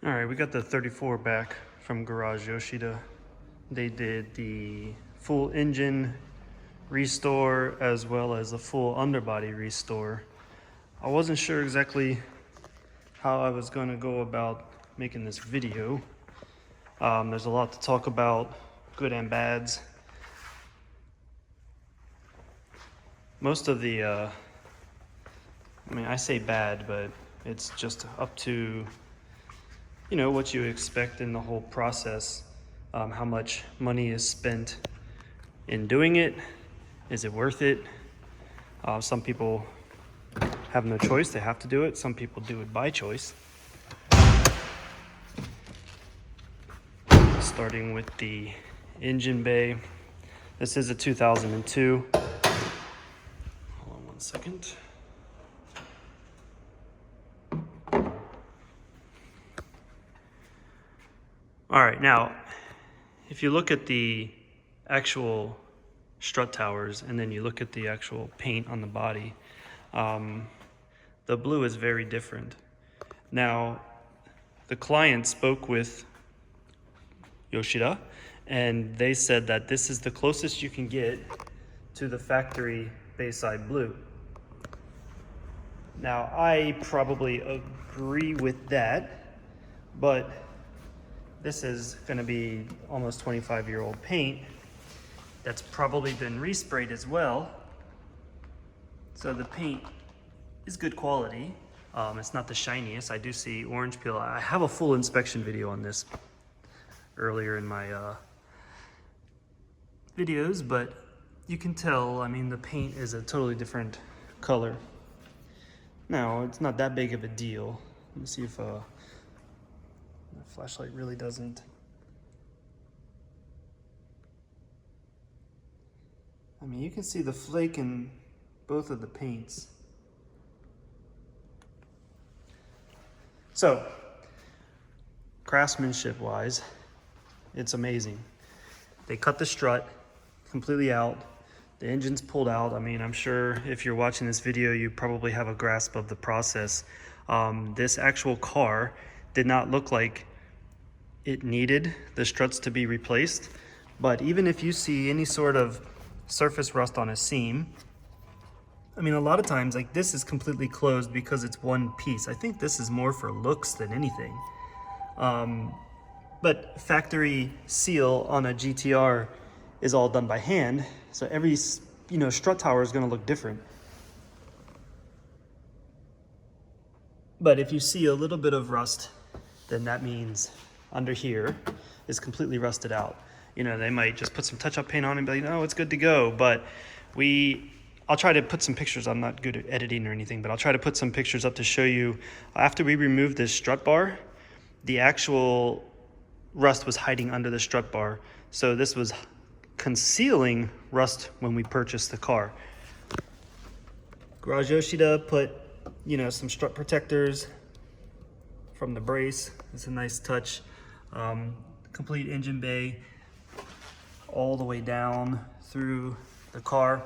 All right, we got the 34 back from Garage Yoshida. They did the full engine restore as well as the full underbody restore. I wasn't sure exactly how I was going to go about making this video. There's a lot to talk about, good and bads. Most of the, I say bad, but it's just up to, what you expect in the whole process. How much money is spent in doing it. Is it worth it? Some people have no choice, they have to do it. Some people do it by choice. Starting with the engine bay. This is a 2002. Hold on 1 second. All right, now, if you look at the actual strut towers and then you look at the actual paint on the body, the blue is very different. Now, the client spoke with Yoshida and they said that this is the closest you can get to the factory Bayside blue. Now, I probably agree with that, but this is going to be almost 25-year-old paint that's probably been resprayed as well. So the paint is good quality. It's not the shiniest. I do see orange peel. I have a full inspection video on this earlier in my videos, but you can tell, the paint is a totally different color. Now, it's not that big of a deal. Let me see if the flashlight really doesn't. You can see the flake in both of the paints. So, craftsmanship wise, it's amazing. They cut the strut completely out. The engine's pulled out. I'm sure if you're watching this video, you probably have a grasp of the process. This actual car did not look like it needed the struts to be replaced. But even if you see any sort of surface rust on a seam, a lot of times, like, this is completely closed because it's one piece. I think this is more for looks than anything. But factory seal on a GTR is all done by hand. So every, strut tower is gonna look different. But if you see a little bit of rust, then that means under here is completely rusted out. They might just put some touch-up paint on and be like, no, it's good to go. But I'll try to put some pictures. I'm not good at editing or anything, but I'll try to put some pictures up to show you. After we removed this strut bar, the actual rust was hiding under the strut bar. So this was concealing rust when we purchased the car. Garage Yoshida put, some strut protectors from the brace. It's a nice touch. Complete engine bay all the way down through the car.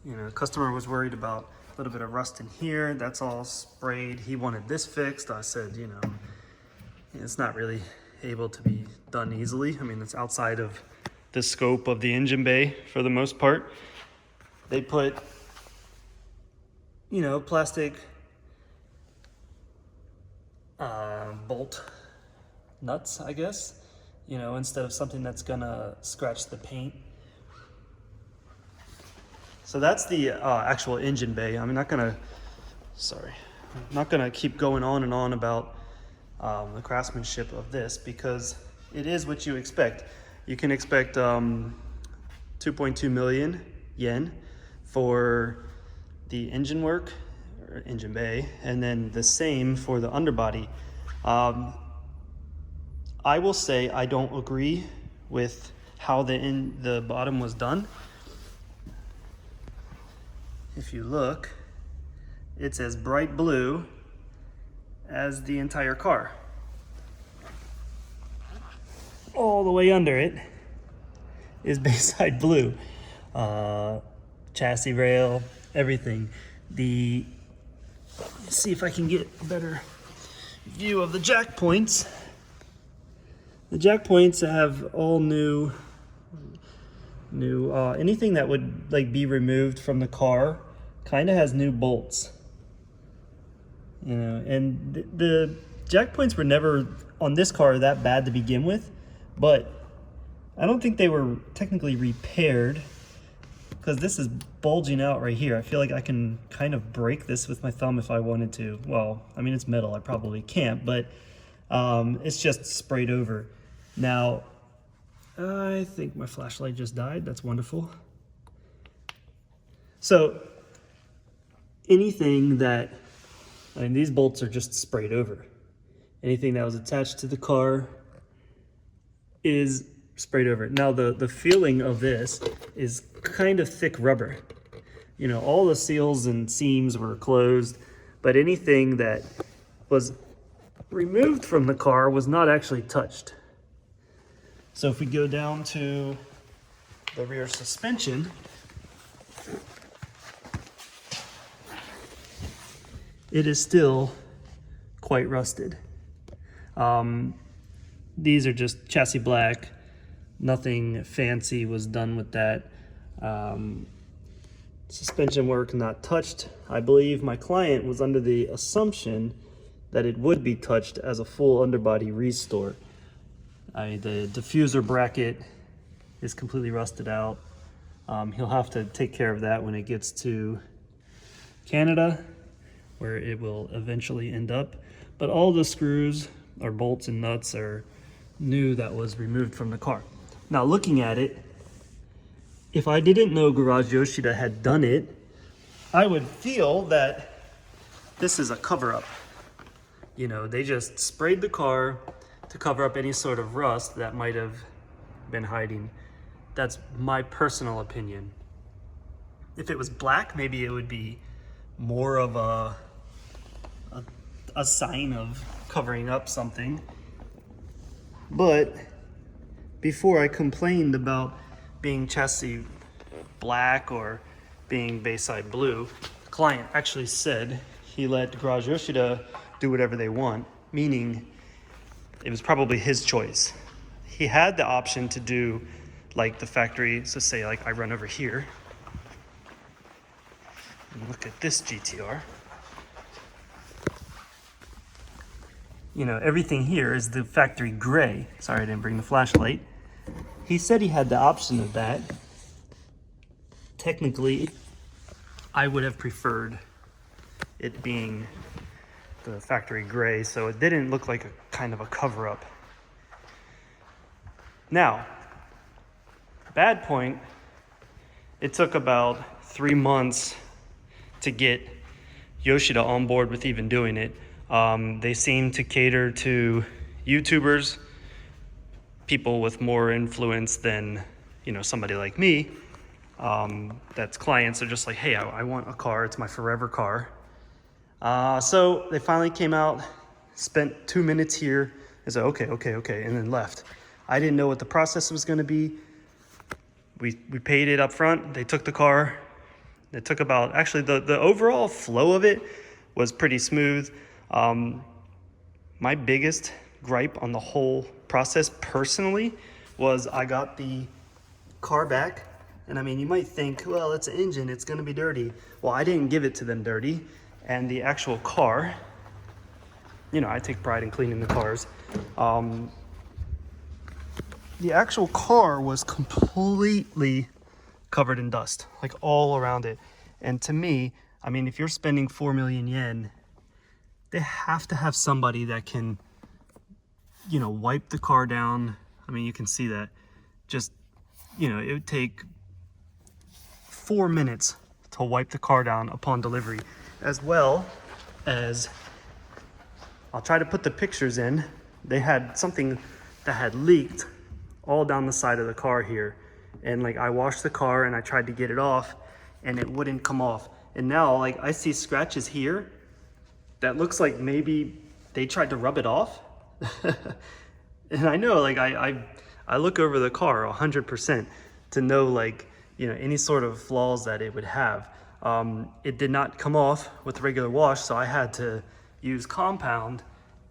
The customer was worried about a little bit of rust in here. That's all sprayed. He wanted this fixed. I said, it's not really able to be done easily. It's outside of the scope of the engine bay for the most part. They put, plastic bolt nuts, I guess, instead of something that's gonna scratch the paint. So that's the actual engine bay. I'm not gonna keep going on and on about the craftsmanship of this, because it is what you expect. You can expect 2.2 million yen for the engine work, or engine bay, and then the same for the underbody. I will say I don't agree with how the bottom was done. If you look, it's as bright blue as the entire car. All the way under it is Bayside blue. Chassis rail, everything. The see if I can get a better view of the jack points. The jack points have all new anything that would like be removed from the car kind of has new bolts, you know, and the jack points were never on this car that bad to begin with, but I don't think they were technically repaired because this is bulging out right here. I feel like I can kind of break this with my thumb if I wanted to. Well, I mean, it's metal, I probably can't, but it's just sprayed over. Now, I think my flashlight just died. That's wonderful. So anything that, I mean, these bolts are just sprayed over. Anything that was attached to the car is sprayed over. Now the feeling of this is kind of thick rubber. You know, all the seals and seams were closed, but anything that was removed from the car was not actually touched. So if we go down to the rear suspension, it is still quite rusted. These are just chassis black. Nothing fancy was done with that. Suspension work not touched. I believe my client was under the assumption that it would be touched as a full underbody restore. The diffuser bracket is completely rusted out. He'll have to take care of that when it gets to Canada, where it will eventually end up. But all the screws or bolts and nuts are new that was removed from the car. Now looking at it, if I didn't know Garage Yoshida had done it, I would feel that this is a cover-up. You know, they just sprayed the car to cover up any sort of rust that might have been hiding. That's my personal opinion. If it was black, maybe it would be more of a sign of covering up something. But before I complained about being chassis black or being Bayside blue, the client actually said he let Garage Yoshida do whatever they want, meaning it was probably his choice. He had the option to do like the factory, so say like I run over here and look at this GTR. You know, everything here is the factory gray. Sorry, I didn't bring the flashlight. He said he had the option of that. Technically, I would have preferred it being the factory gray, so it didn't look like a kind of a cover-up. Now, bad point, it took about 3 months to get Yoshida on board with even doing it. They seem to cater to YouTubers, people with more influence than, you know, somebody like me. That's clients are just like, hey, I want a car, it's my forever car. So they finally came out, spent 2 minutes here, and said, okay, and then left. I didn't know what the process was gonna be. We paid it up front, they took the car. It took about, actually the overall flow of it was pretty smooth. My biggest gripe on the whole process personally was I got the car back, and I mean, you might think, well, it's an engine, it's gonna be dirty. Well, I didn't give it to them dirty. And the actual car, you know, I take pride in cleaning the cars. The actual car was completely covered in dust, like all around it. And to me, I mean, if you're spending 4 million yen, they have to have somebody that can, you know, wipe the car down. I mean, you can see that. Just, you know, it would take 4 minutes to wipe the car down upon delivery. As well as, I'll try to put the pictures in. They had something that had leaked all down the side of the car here. And like I washed the car and I tried to get it off and it wouldn't come off. And now like I see scratches here that looks like maybe they tried to rub it off. And I know like I look over the car 100% to know like, you know, any sort of flaws that it would have. It did not come off with regular wash, so I had to use compound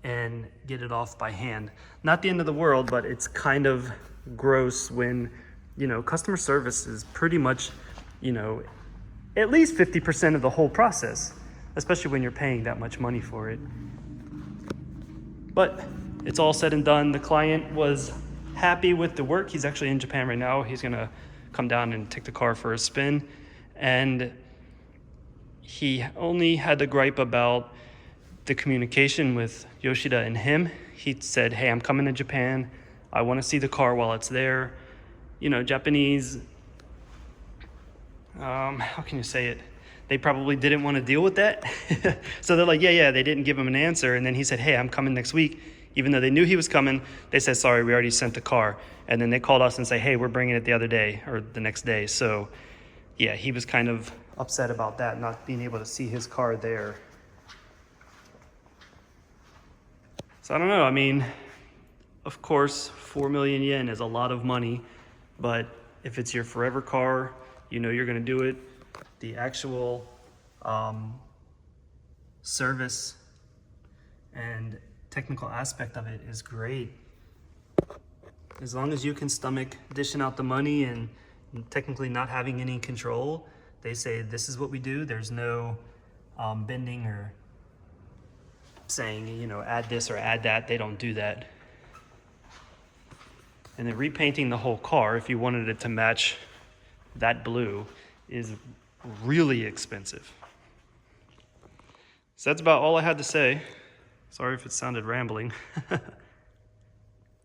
and get it off by hand. Not the end of the world, but it's kind of gross when, you know, customer service is pretty much, you know, at least 50% of the whole process, especially when you're paying that much money for it. But it's all said and done. The client was happy with the work. He's actually in Japan right now. He's gonna come down and take the car for a spin. And he only had to gripe about the communication with Yoshida and him. He said, hey, I'm coming to Japan. I want to see the car while it's there. You know, Japanese, how can you say it? They probably didn't want to deal with that. So they're like, yeah, they didn't give him an answer. And then he said, hey, I'm coming next week. Even though they knew he was coming, they said, sorry, we already sent the car. And then they called us and say, hey, we're bringing it the other day or the next day. So yeah, he was kind of upset about that, not being able to see his car there. So I don't know, I mean, of course, 4 million yen is a lot of money, but if it's your forever car, you know you're gonna do it. The actual service and technical aspect of it is great. As long as you can stomach dishing out the money and technically not having any control, they say this is what we do. There's no bending or saying, you know, add this or add that. They don't do that. And then repainting the whole car, if you wanted it to match that blue, is really expensive. So that's about all I had to say. Sorry if it sounded rambling.